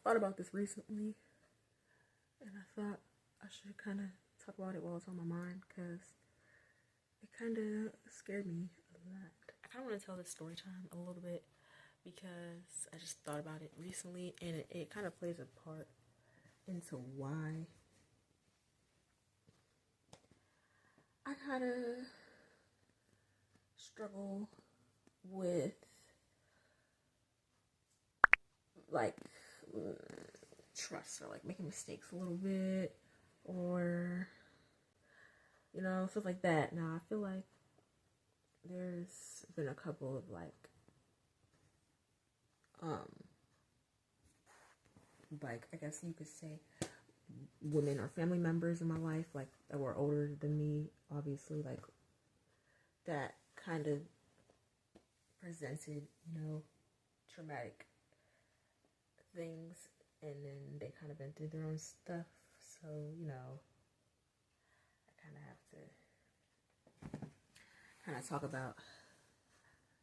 thought about this recently, and I thought I should kind of talk about it while it's on my mind, because it kind of scared me a lot. I kind of want to tell this story time a little bit, because I just thought about it recently, and it kind of plays a part into why I kind of struggle with, like, trust, or like making mistakes a little bit, or stuff like that. Now I feel like there's been a couple of like I guess you could say women or family members in my life, like, that were older than me, obviously, like, that kind of presented traumatic things, and then they kind of been through their own stuff, so I kind of have to kind of talk about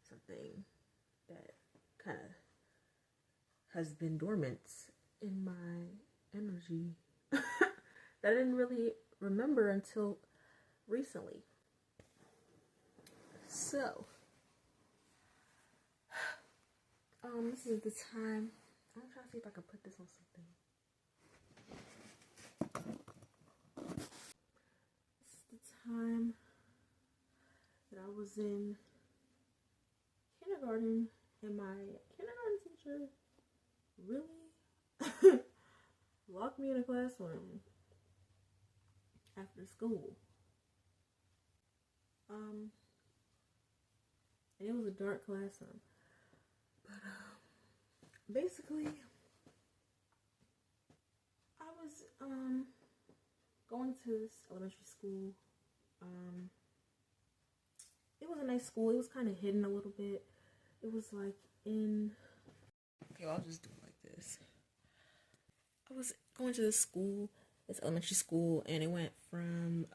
something that kind of has been dormant in my energy that I didn't really remember until recently. So, this is the time. I'm trying to see if I can put this on something. This is the time that I was in kindergarten, and my kindergarten teacher really locked me in a classroom after school. And it was a dark classroom. But basically, I was going to this elementary school. It was a nice school. It was kind of hidden a little bit. It was like in... Okay, well, I'll just do it like this. I was going to this school, this elementary school, and it went from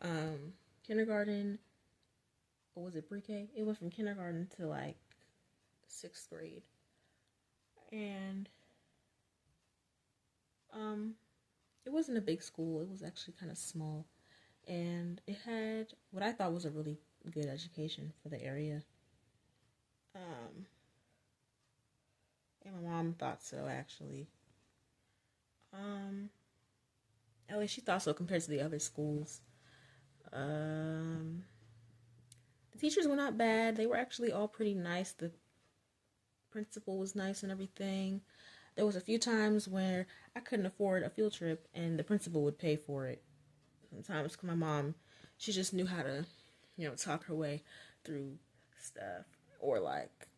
kindergarten, or was it pre-K? It went from kindergarten to like 6th grade. And it wasn't a big school. It was actually kind of small, and it had what I thought was a really good education for the area. And my mom thought so, actually. At least she thought so compared to the other schools. The teachers were not bad. They were actually all pretty nice. The principal was nice and everything. There was a few times where I couldn't afford a field trip, and the principal would pay for it. Sometimes, because my mom, she just knew how to, talk her way through stuff. Or, like,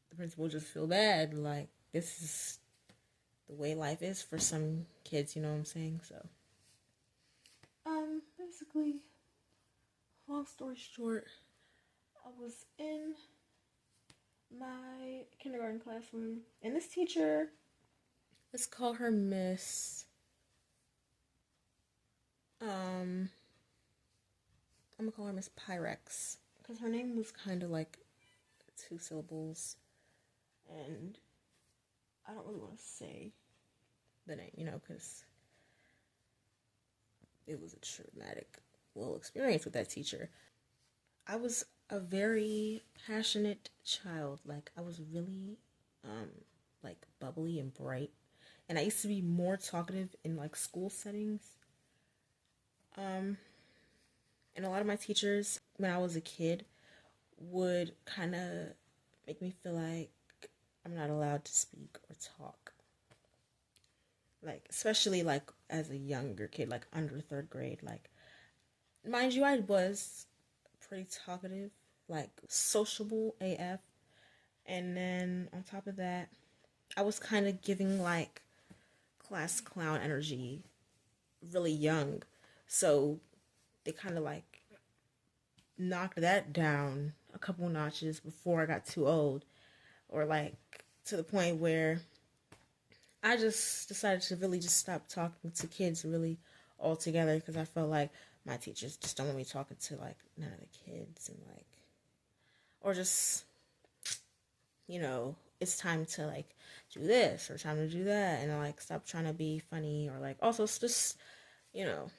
the principal would just feel bad. Like, this is the way life is for some kids, you know what I'm saying? So, basically, long story short, I was in my kindergarten classroom, and this teacher, let's call her Miss, I'm gonna call her Miss Pyrex, because her name was kind of like 2 syllables, and I don't really want to say the name, because it was a traumatic experience with that teacher. I was a very passionate child. Like, I was really like bubbly and bright, and I used to be more talkative in like school settings. And a lot of my teachers when I was a kid would kind of make me feel like I'm not allowed to speak or talk. Like, especially like as a younger kid, like under 3rd grade. Like, mind you, I was pretty talkative, like sociable AF. And then on top of that, I was kind of giving like class clown energy really young. So they kind of like knocked that down a couple notches before I got too old, or like to the point where I just decided to really just stop talking to kids really altogether, because I felt like my teachers just don't want me talking to like none of the kids, and like, or just it's time to like do this or time to do that, and like stop trying to be funny, or like also it's just, you know,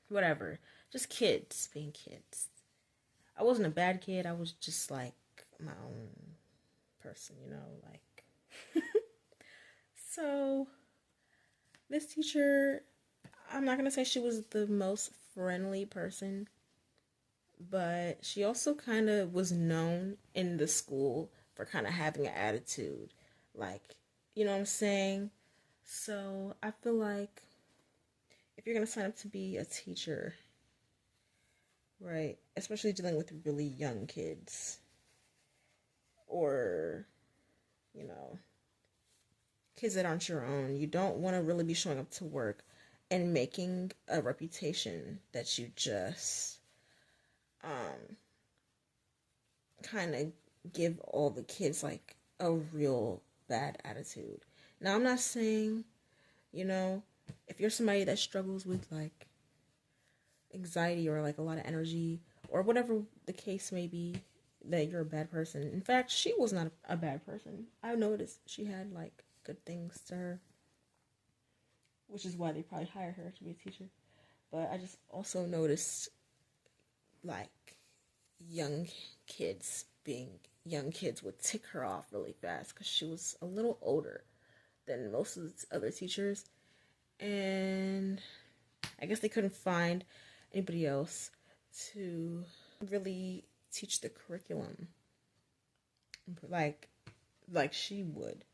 whatever. Just kids being kids. I wasn't a bad kid. I was just like my own person, you know, like. So this teacher, I'm not gonna say she was the most friendly person, but she also kind of was known in the school for kind of having an attitude, like, you know what I'm saying? So I feel like if you're gonna sign up to be a teacher, right, especially dealing with really young kids, or, you know, kids that aren't your own, you don't want to really be showing up to work and making a reputation that you just kind of give all the kids like a real bad attitude. Now, I'm not saying, you know, if you're somebody that struggles with like anxiety or like a lot of energy or whatever the case may be, that you're a bad person. In fact, she was not a bad person. I noticed she had like good things to her, which is why they probably hired her to be a teacher. But I just also noticed like young kids being young kids would tick her off really fast because she was a little older than most of the other teachers, and I guess they couldn't find anybody else to really teach the curriculum like she would.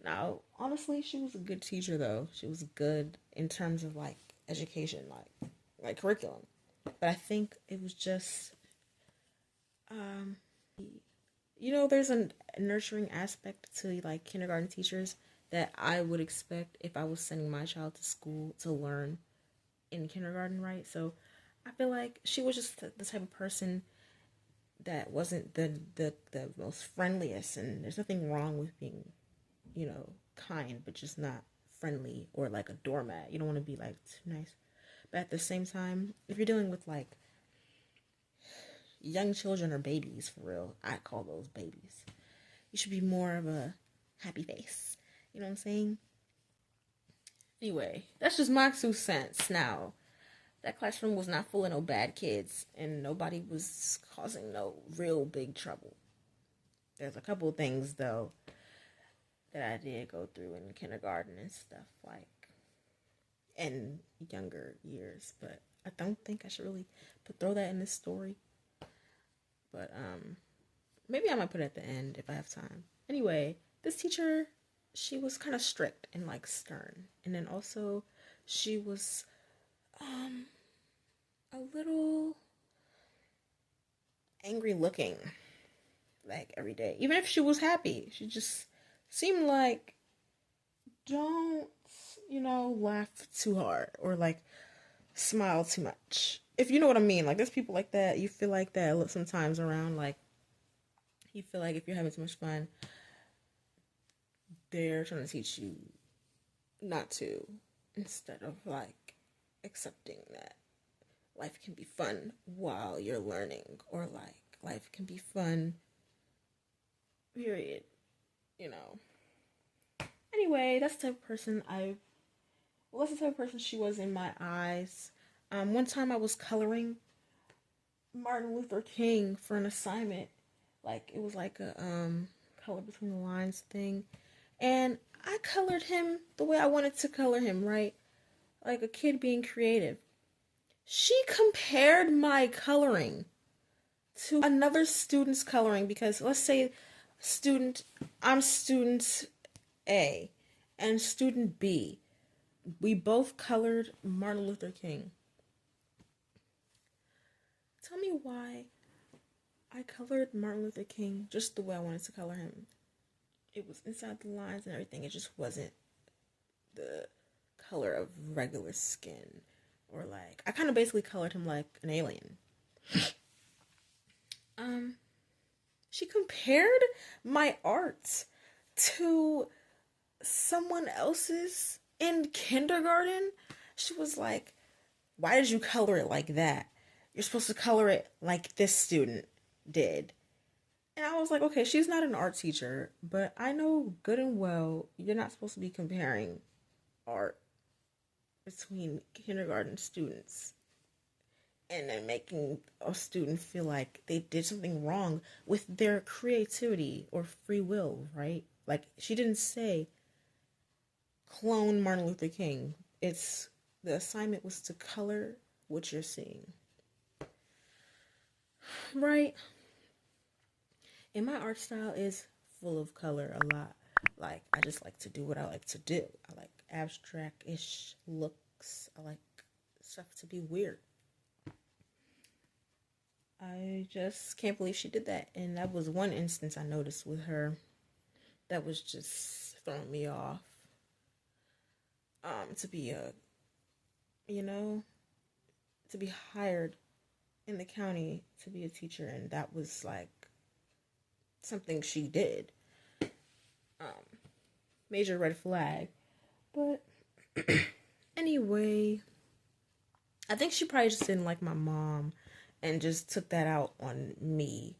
Now, honestly, she was a good teacher though. She was good in terms of like education, like curriculum. But I think it was just you know, there's a nurturing aspect to like kindergarten teachers that I would expect if I was sending my child to school to learn in kindergarten, right? So I feel like she was just the type of person that wasn't the most friendliest, and there's nothing wrong with being, you know, kind, but just not friendly or like a doormat. You don't want to be like too nice. But at the same time, if you're dealing with like young children or babies, for real, I call those babies, you should be more of a happy face. You know what I'm saying? Anyway, that's just my 2 cents. Now, that classroom was not full of no bad kids, and nobody was causing no real big trouble. There's a couple of things, though, that I did go through in kindergarten and stuff, like, in younger years, but I don't think I should really throw that in this story. But, maybe I might put it at the end if I have time. Anyway, this teacher, she was kind of strict and, like, stern. And then also, she was, a little angry looking, like, every day. Even if she was happy, she just seemed like, don't, you know, laugh too hard or like smile too much. If you know what I mean. Like, there's people like that. You feel like that sometimes around. Like, you feel like if you're having too much fun, they're trying to teach you not to, instead of like accepting that life can be fun while you're learning, or like life can be fun, period. You know. Anyway, that's the type of person that's the type of person she was in my eyes. One time I was coloring Martin Luther King for an assignment. Like, it was like a color between the lines thing. And I colored him the way I wanted to color him, right? Like a kid being creative. She compared my coloring to another student's coloring, because let's say I'm student A and student B. We both colored Martin Luther King. Tell me why I colored Martin Luther King just the way I wanted to color him. It was inside the lines and everything. It just wasn't the color of regular skin. Or like, I kind of basically colored him like an alien. She compared my art to someone else's in kindergarten. She was like, why did you color it like that? You're supposed to color it like this student did. And I was like, okay, she's not an art teacher, but I know good and well you're not supposed to be comparing art between kindergarten students and then making a student feel like they did something wrong with their creativity or free will, right? Like, she didn't say clone Martin Luther King. It's the assignment was to color what you're seeing, right? And my art style is full of color a lot. Like, I just like to do what I like to do. I like abstract-ish looks. I like stuff to be weird. I just can't believe she did that. And that was one instance I noticed with her that was just throwing me off. To be to be hired in the county to be a teacher, and that was like something she did. Major red flag. But anyway, I think she probably just didn't like my mom and just took that out on me.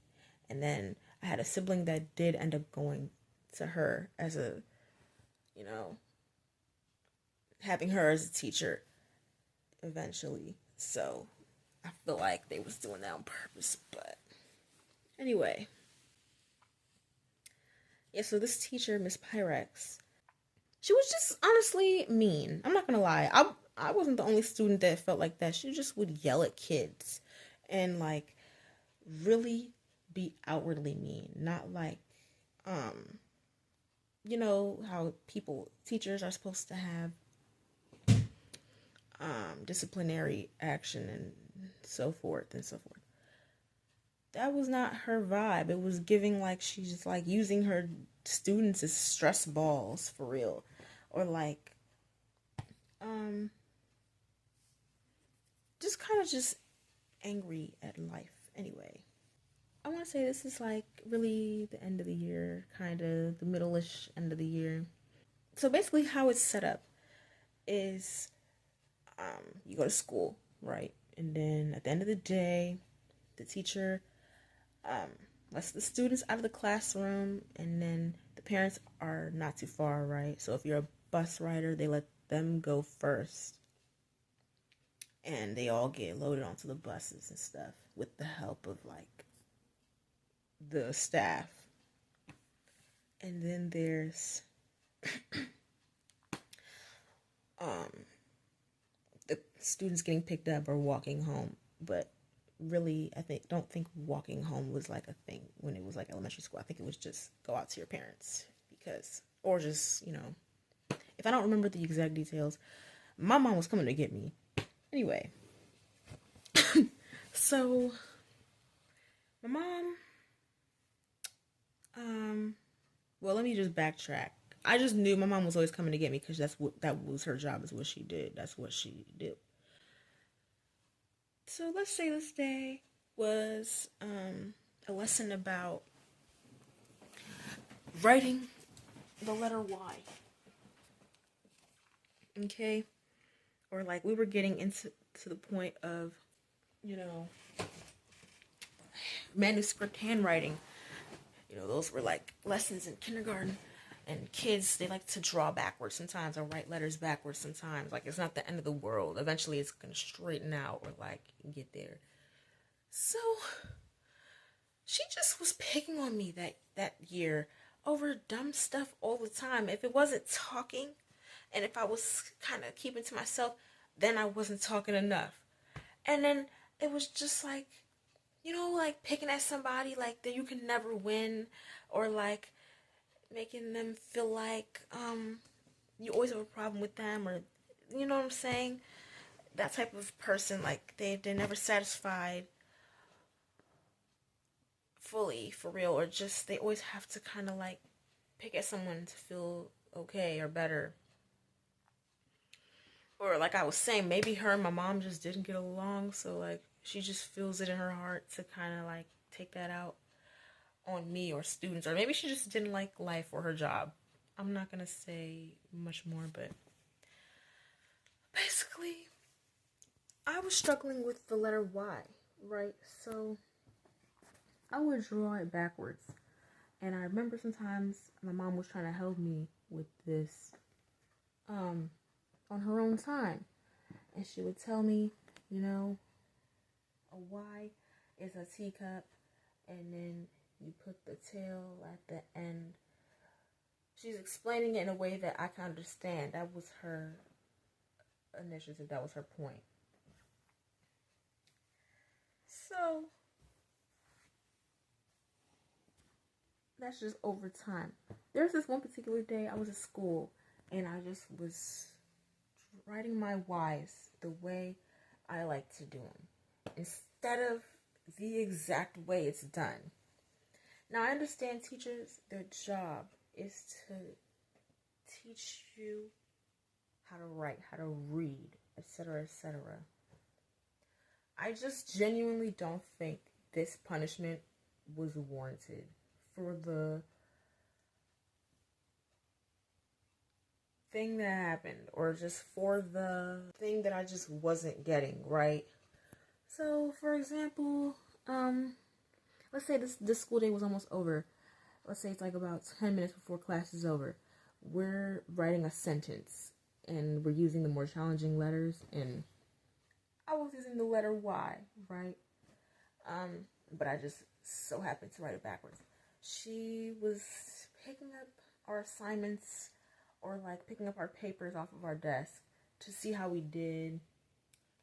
And then I had a sibling that did end up going to her as a, having her as a teacher eventually. So I feel like they was doing that on purpose. But anyway. Yeah, so this teacher, Miss Pyrex, she was just honestly mean. I'm not gonna lie. I wasn't the only student that felt like that. She just would yell at kids and like really be outwardly mean. Not like how teachers are supposed to have disciplinary action and so forth and so forth. That was not her vibe. It was giving like she's like using her students as stress balls for real. Or like just kind of just angry at life. Anyway, I want to say this is like really the end of the year, kind of the middle-ish end of the year. So basically how it's set up is you go to school, right? And then at the end of the day, the teacher lets the students out of the classroom, and then the parents are not too far, right? So if you're a bus rider, they let them go first. And they all get loaded onto the buses and stuff with the help of like the staff. And then there's the students getting picked up or walking home. But really, don't think walking home was like a thing when it was like elementary school. I think it was just go out to your parents or just, if I don't remember the exact details, my mom was coming to get me. Anyway, so my mom, well, let me just backtrack. I just knew my mom was always coming to get me because that was her job, is what she did. That's what she did. So let's say this day was a lesson about writing the letter Y. Okay? Or like we were getting into the point of, manuscript handwriting. Those were like lessons in kindergarten. And kids, they like to draw backwards sometimes or write letters backwards sometimes. Like, it's not the end of the world. Eventually, it's going to straighten out or, like, get there. So, she just was picking on me that year over dumb stuff all the time. If it wasn't talking and if I was kind of keeping to myself, then I wasn't talking enough. And then it was just like, like picking at somebody like that you can never win, or like making them feel like you always have a problem with them, or you know what I'm saying? That type of person, like they're never satisfied fully, for real, or just they always have to kind of like pick at someone to feel okay or better. Or like I was saying, maybe her and my mom just didn't get along, so like she just feels it in her heart to kind of like take that out on me or students, or maybe she just didn't like life or her job. I'm not gonna say much more, but basically I was struggling with the letter Y, right? So I would draw it backwards. And I remember sometimes my mom was trying to help me with this on her own time. And she would tell me, you know, a Y is a teacup, and then you put the tail at the end. She's explaining it in a way that I can understand. That was her initiative. That was her point. So that's just over time. There's this one particular day I was at school, and I just was writing my Y's the way I like to do them, instead of the exact way it's done. Now, I understand teachers, their job is to teach you how to write, how to read, etc., etc. I just genuinely don't think this punishment was warranted for the thing that happened, or just for the thing that I just wasn't getting, right? So, for example, let's say this school day was almost over. Let's say it's like about 10 minutes before class is over. We're writing a sentence, and we're using the more challenging letters, and I was using the letter Y, right? But I just so happened to write it backwards. She was picking up our assignments, or like picking up our papers off of our desk to see how we did.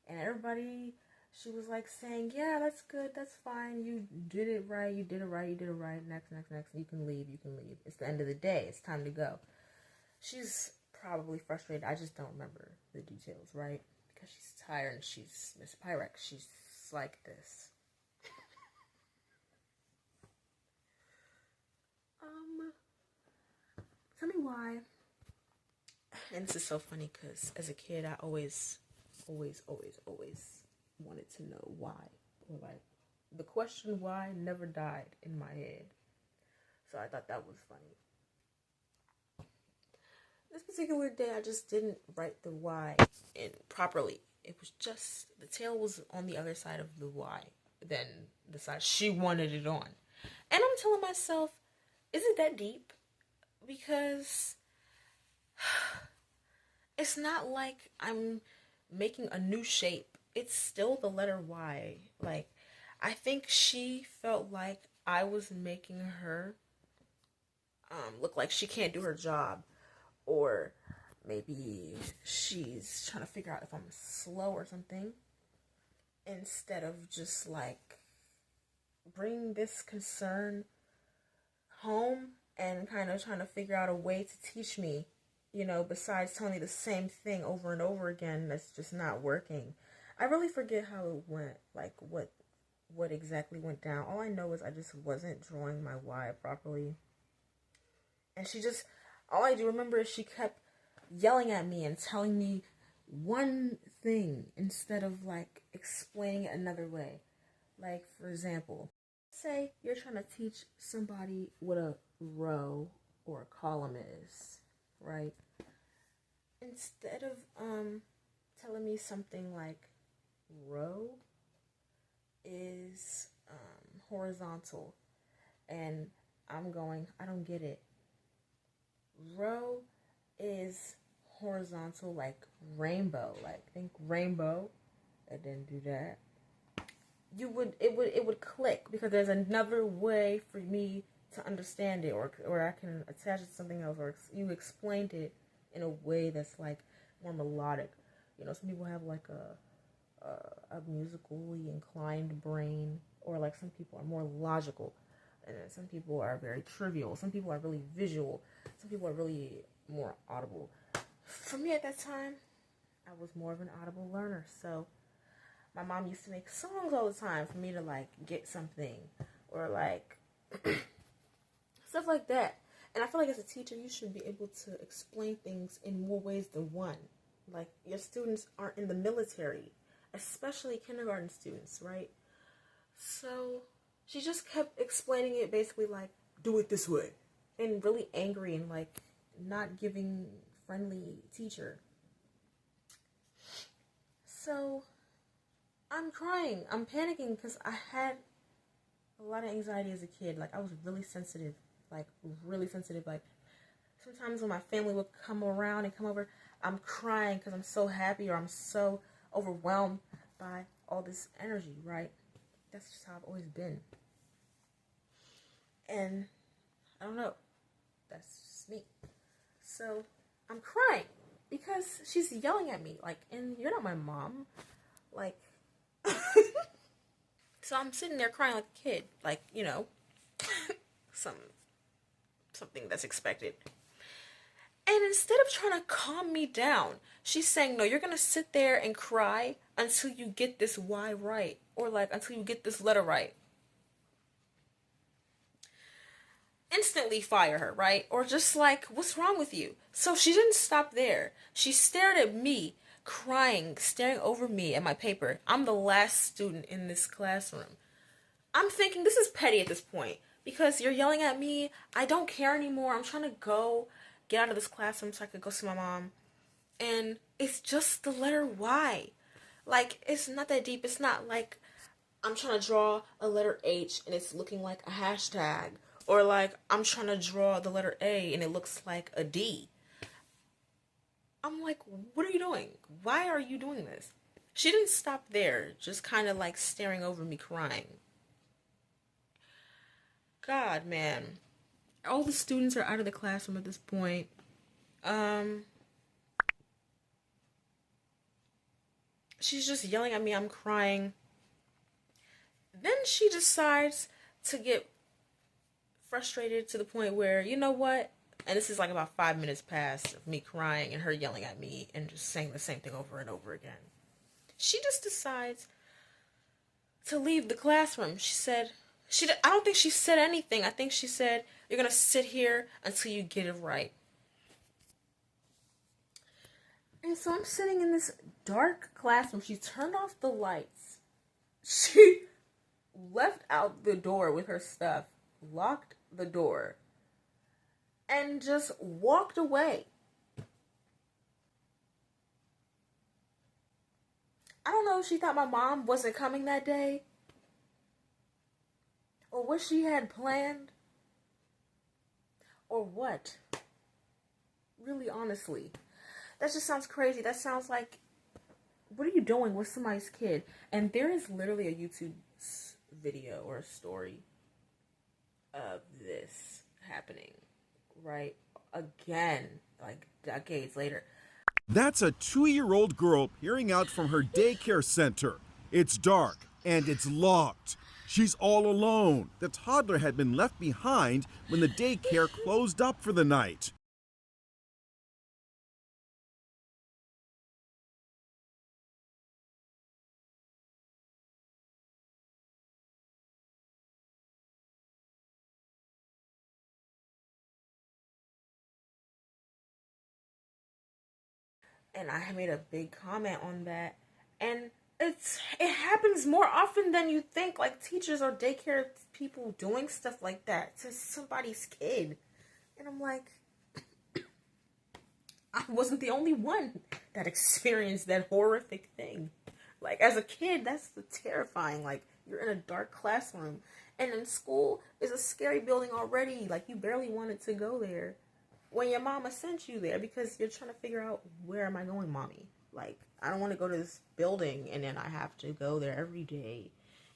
And everybody, she was like saying, yeah, that's good, that's fine, you did it right, you did it right, you did it right, next, you can leave. It's the end of the day, it's time to go. She's probably frustrated. I just don't remember the details, right? Because she's tired and she's Miss Pyrex. She's like this. Tell me why. And this is so funny because as a kid, I always wanted to know why. Or like, the question why never died in my head. So I thought that was funny. This particular day, I just didn't write the Y in properly. It was just, the tail was on the other side of the Y than the side she wanted it on. And I'm telling myself, is it that deep? Because it's not like I'm making a new shape. It's still the letter Y. Like, I think she felt like I was making her look like she can't do her job. Or maybe she's trying to figure out if I'm slow or something. Instead of just like bringing this concern home and kind of trying to figure out a way to teach me, you know, besides telling me the same thing over and over again that's just not working. I really forget how it went, like what exactly went down. All I know is I just wasn't drawing my Y properly. And all I do remember is she kept yelling at me and telling me one thing instead of like explaining it another way. Like, for example, say you're trying to teach somebody what a row or a column is, right? Instead of telling me something like row is horizontal, and I'm going, I don't get it. Row is horizontal, like rainbow. Like, think rainbow. I didn't do that. It would click because there's another way for me to understand it, or I can attach it to something else, or you explained it in a way that's like more melodic. You know, some people have like a musically inclined brain, or like some people are more logical, and then some people are very trivial. Some people are really visual. Some people are really more audible. For me at that time, I was more of an audible learner, so my mom used to make songs all the time for me to like get something, or like stuff like that. And I feel like as a teacher, you should be able to explain things in more ways than one. Like, your students aren't in the military, especially kindergarten students, right? So she just kept explaining it basically like, do it this way, and really angry and like not giving friendly teacher. So I'm crying. I'm panicking because I had a lot of anxiety as a kid. Like, I was really sensitive. Like, really sensitive. Like, sometimes when my family would come around and come over, I'm crying because I'm so happy or I'm so overwhelmed by all this energy, right? That's just how I've always been. And I don't know. That's just me. So I'm crying because she's yelling at me. Like, and you're not my mom. Like, so I'm sitting there crying like a kid. Like, you know, something that's expected. And instead of trying to calm me down, she's saying, no, you're going to sit there and cry until you get this Y right. Or like, until you get this letter right. Instantly fire her, right? Or just like, what's wrong with you? So she didn't stop there. She stared at me, crying, staring over me at my paper. I'm the last student in this classroom. I'm thinking, this is petty at this point. Because you're yelling at me. I don't care anymore. I'm trying to get out of this classroom so I could go see my mom. And it's just the letter Y. Like, it's not that deep. It's not like I'm trying to draw a letter H and it's looking like a hashtag. Or like I'm trying to draw the letter A and it looks like a D. I'm like, what are you doing? Why are you doing this? She didn't stop there, just kind of like staring over me crying. God, man. All the students are out of the classroom at this point. She's just yelling at me. I'm crying. Then she decides to get frustrated to the point where, you know what? And this is like about 5 minutes past of me crying and her yelling at me and just saying the same thing over and over again. She just decides to leave the classroom. I don't think she said anything. I think she said, you're going to sit here until you get it right. And so I'm sitting in this dark classroom. She turned off the lights. She left out the door with her stuff, locked the door, and just walked away. I don't know if she thought my mom wasn't coming that day, or what she had planned, or what. Really, honestly. That just sounds crazy. That sounds like, what are you doing with somebody's kid? And there is literally a YouTube video or a story of this happening, right? Again, like decades later. That's a 2-year-old girl peering out from her daycare center. It's dark and it's locked. She's all alone. The toddler had been left behind when the daycare closed up for the night. And I made a big comment on that. And it happens more often than you think, like teachers or daycare people doing stuff like that to somebody's kid. And I'm like, I wasn't the only one that experienced that horrific thing. Like, as a kid, that's terrifying. Like, you're in a dark classroom. And in school is a scary building already. Like, you barely wanted to go there when your mama sent you there because you're trying to figure out, where am I going, mommy? Like, I don't want to go to this building and then I have to go there every day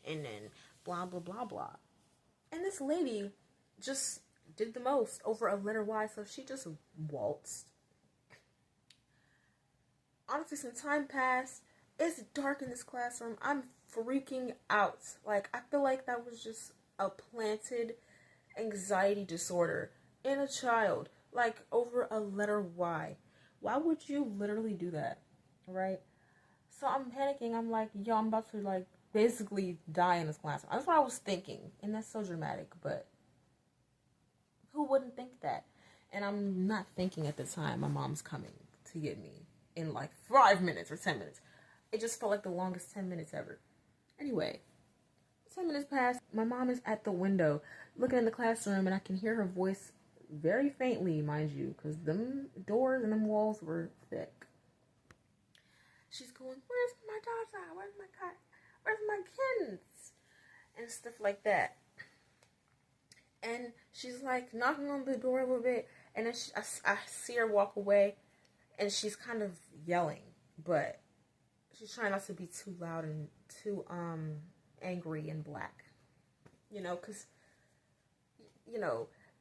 and then blah, blah, blah, blah. And this lady just did the most over a letter Y, so she just waltzed. Honestly, some time passed. It's dark in this classroom. I'm freaking out. Like, I feel like that was just a planted anxiety disorder in a child. Like, over a letter Y. Why would you literally do that? Right? So I'm panicking. I'm like, yo, I'm about to, like, basically die in this classroom. That's what I was thinking. And that's so dramatic, but who wouldn't think that? And I'm not thinking at the time my mom's coming to get me in like 5 minutes or 10 minutes. It just felt like the longest 10 minutes ever. Anyway, 10 minutes passed. My mom is at the window looking in the classroom, and I can hear her voice very faintly, mind you, because them doors and them walls were thick. She's going, where's my daughter? Where's my kittens? And stuff like that. And she's like knocking on the door a little bit, and then I see her walk away, and she's kind of yelling, but she's trying not to be too loud and too angry and black, because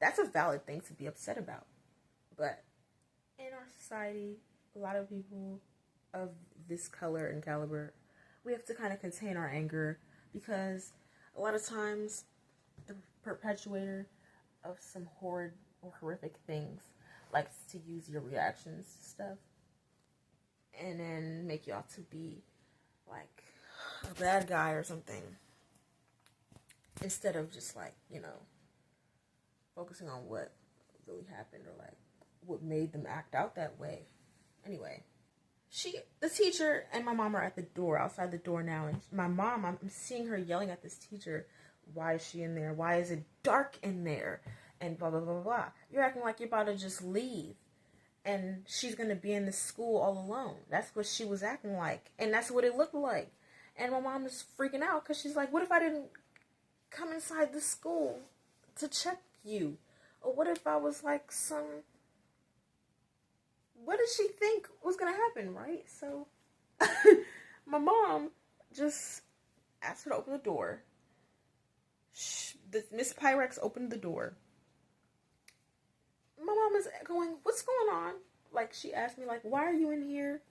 that's a valid thing to be upset about. But in our society, a lot of people of this color and caliber, we have to kind of contain our anger, because a lot of times the perpetuator of some horrid or horrific things likes to use your reactions to stuff and then make you out to be like a bad guy or something, instead of just like, focusing on what really happened or like what made them act out that way. Anyway, the teacher and my mom are at the door, outside the door now, and my mom, I'm seeing her yelling at this teacher, why is she in there? Why is it dark in there? And blah, blah, blah, blah. You're acting like you're about to just leave, and she's going to be in this school all alone. That's what she was acting like, and that's what it looked like. And my mom is freaking out, because she's like, what if I didn't come inside the school to check you? Or what if I was like what did she think was going to happen, right? So my mom just asked her to open the door. Miss Pyrex opened the door. My mom is going, what's going on? Like, she asked me, like, why are you in here?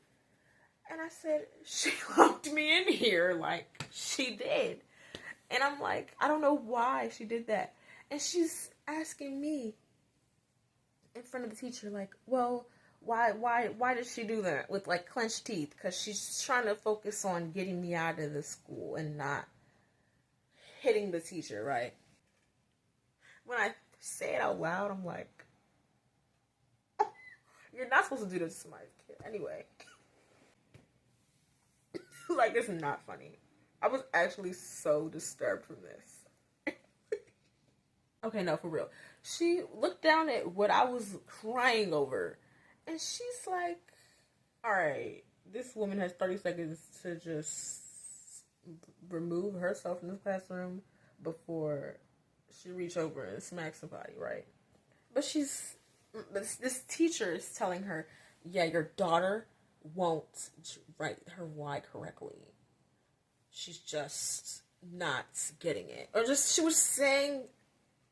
And I said, she locked me in here. Like, she did. And I'm like, I don't know why she did that. And she's asking me in front of the teacher, like, well, why did she do that with like clenched teeth? Because she's trying to focus on getting me out of the school and not hitting the teacher, right? When I say it out loud, I'm like, you're not supposed to do this to my kid. Anyway. Like, it's not funny. I was actually so disturbed from this. Okay, no, for real. She looked down at what I was crying over, and she's like, alright, this woman has 30 seconds to just remove herself from this classroom before she reach over and smack somebody, right? But this teacher is telling her, yeah, your daughter won't write her Y correctly. She's just not getting it. Or just, she was saying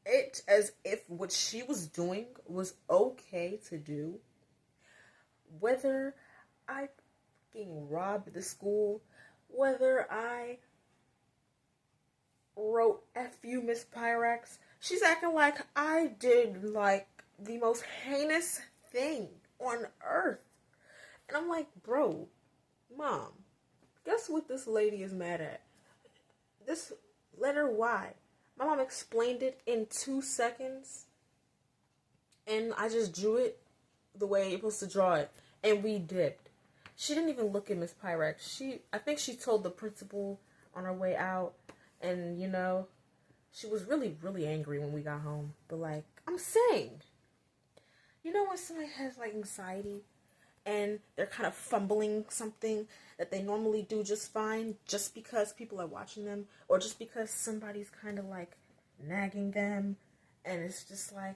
it as if what she was doing was okay to do. Whether I fucking robbed the school, whether I wrote F you, Miss Pyrex, she's acting like I did like the most heinous thing on earth. And I'm like, bro, mom, guess what this lady is mad at? This letter Y. My mom explained it in 2 seconds, and I just drew it the way you're supposed to draw it, and we dipped. She didn't even look at Miss Pyrex. I think she told the principal on her way out, and she was really, really angry when we got home. But like, I'm saying, when somebody has like anxiety, and they're kind of fumbling something that they normally do just fine, just because people are watching them, or just because somebody's kind of like nagging them, and it's just like,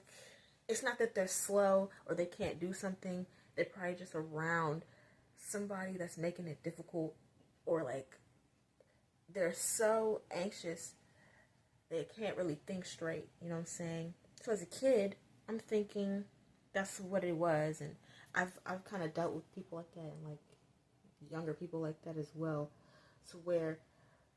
it's not that they're slow or they can't do something, they're probably just around somebody that's making it difficult, or like they're so anxious they can't really think straight, you know what I'm saying? So as a kid, I'm thinking that's what it was, and I've kind of dealt with people like that, and like younger people like that as well, to where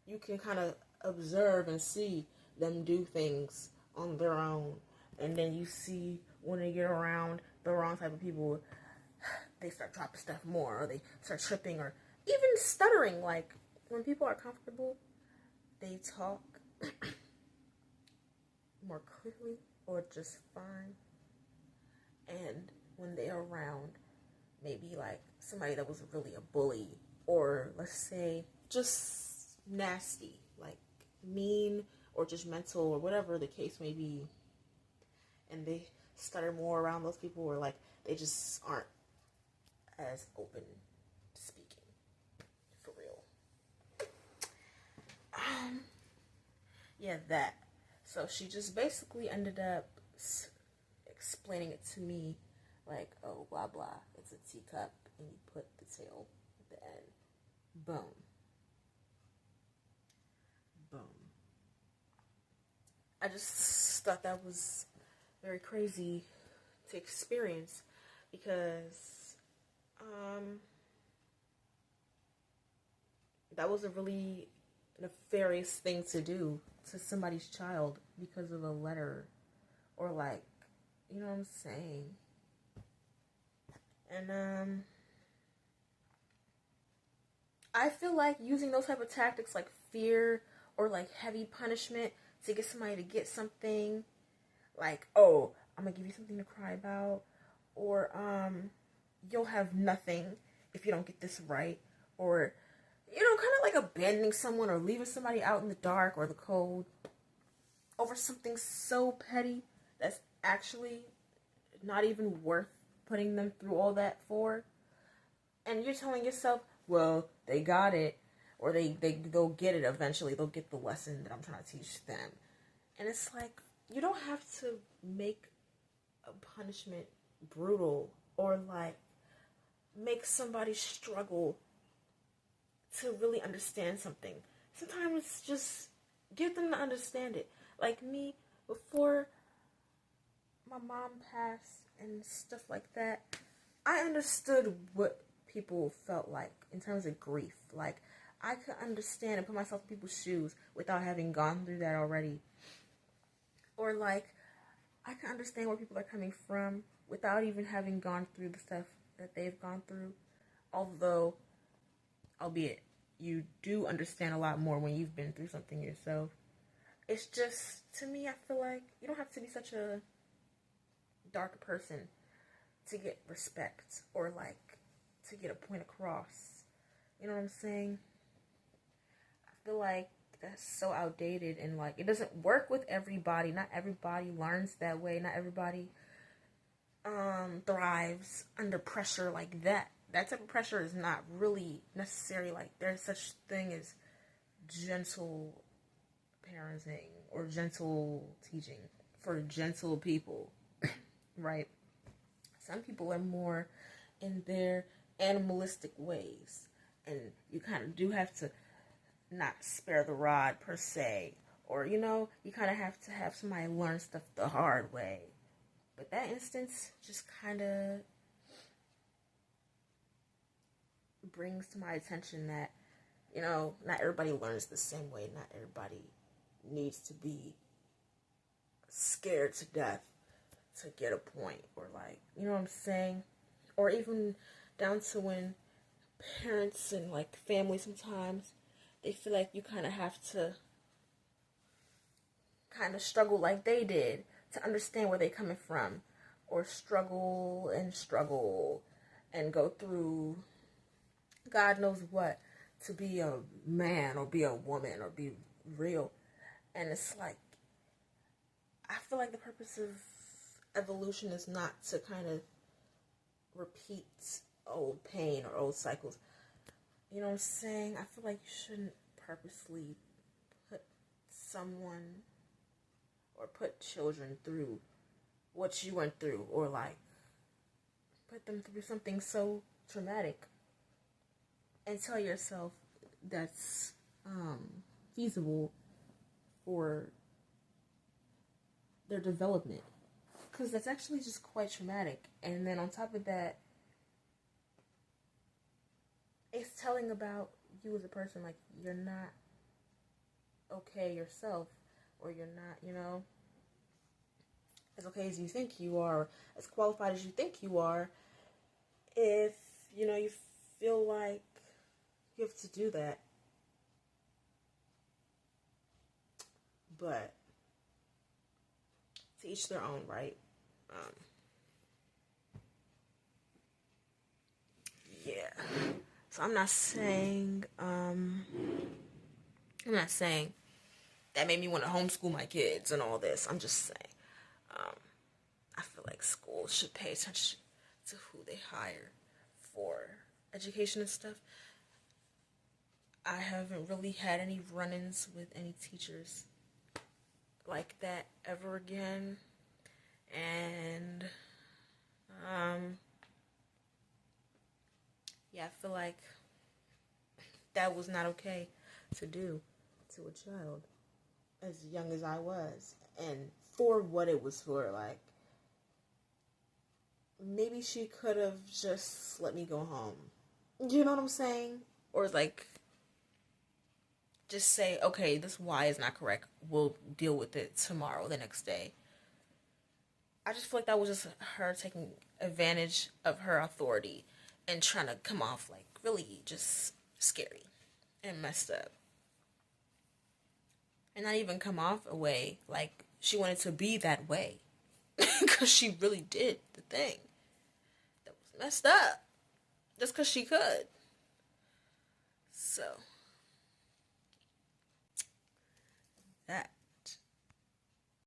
you can kind of observe and see them do things on their own, and then you see when they get around the wrong type of people, they start dropping stuff more, or they start tripping, or even stuttering. Like, when people are comfortable, they talk more clearly or just fine, and when they're around maybe like somebody that was really a bully, or let's say just nasty, like mean or judgmental, or whatever the case may be, and they stutter more around those people, or like they just aren't as open to speaking, for real. Yeah, that. So she just basically ended up explaining it to me like, oh, blah, blah. It's a teacup, and you put the tail at the end. Boom. Boom. I just thought that was very crazy to experience because that was a really nefarious thing to do to somebody's child because of a letter or like, you know what I'm saying? And I feel like using those type of tactics like fear or like heavy punishment to get somebody to get something, like, oh, I'm gonna give you something to cry about, or you'll have nothing if you don't get this right, or, you know, kind of like abandoning someone or leaving somebody out in the dark or the cold over something so petty that's actually not even worth putting them through all that for. And you're telling yourself, well, they got it, or they'll get it eventually. They'll get the lesson that I'm trying to teach them. And it's like, you don't have to make a punishment brutal or like make somebody struggle to really understand something. Sometimes it's just get them to understand it. Like me, before my mom passed and stuff like that, I understood what people felt like in terms of grief. Like, I could understand and put myself in people's shoes without having gone through that already. Or like, I can understand where people are coming from without even having gone through the stuff that they've gone through. Although, albeit, you do understand a lot more when you've been through something yourself. It's just, to me, I feel like you don't have to be such a dark person to get respect or like to get a point across. You know what I'm saying? I feel like that's so outdated and like it doesn't work with everybody. Not everybody learns that way. Not everybody thrives under pressure like that. That type of pressure is not really necessary. Like, there's such thing as gentle parenting or gentle teaching for gentle people, right? Some people are more in their animalistic ways, and you kind of do have to not spare the rod per se, or, you know, you kind of have to have somebody learn stuff the hard way. But that instance just kind of brings to my attention that, you know, not everybody learns the same way. Not everybody needs to be scared to death to get a point, or like, you know what I'm saying? Or even down to when parents and like family sometimes, they feel like you kind of have to kind of struggle like they did to understand where they're coming from, or struggle and go through God knows what to be a man or be a woman or be real. And it's like, I feel like the purpose of evolution is not to kind of repeat old pain or old cycles. You know what I'm saying? I feel like you shouldn't purposely put someone or put children through what you went through, or like put them through something so traumatic and tell yourself that's feasible for their development, because that's actually just quite traumatic. And then on top of that, it's telling about you as a person. Like, you're not okay yourself, or you're not, you know, as okay as you think you are, as qualified as you think you are, if, you know, you feel like you have to do that. But to each their own, right? Yeah. So I'm not saying that made me want to homeschool my kids and all this. I'm just saying, I feel like schools should pay attention to who they hire for education and stuff. I haven't really had any run-ins with any teachers like that ever again. And yeah, I feel like that was not okay to do to a child as young as I was, and for what it was for. Like, maybe she could have just let me go home. You know what I'm saying? Or like, just say, okay, this why is not correct. We'll deal with it tomorrow, the next day. I just feel like that was just her taking advantage of her authority and trying to come off like really just scary and messed up. And not even come off a way like she wanted to be that way. Because she really did the thing that was messed up. Just because she could. So,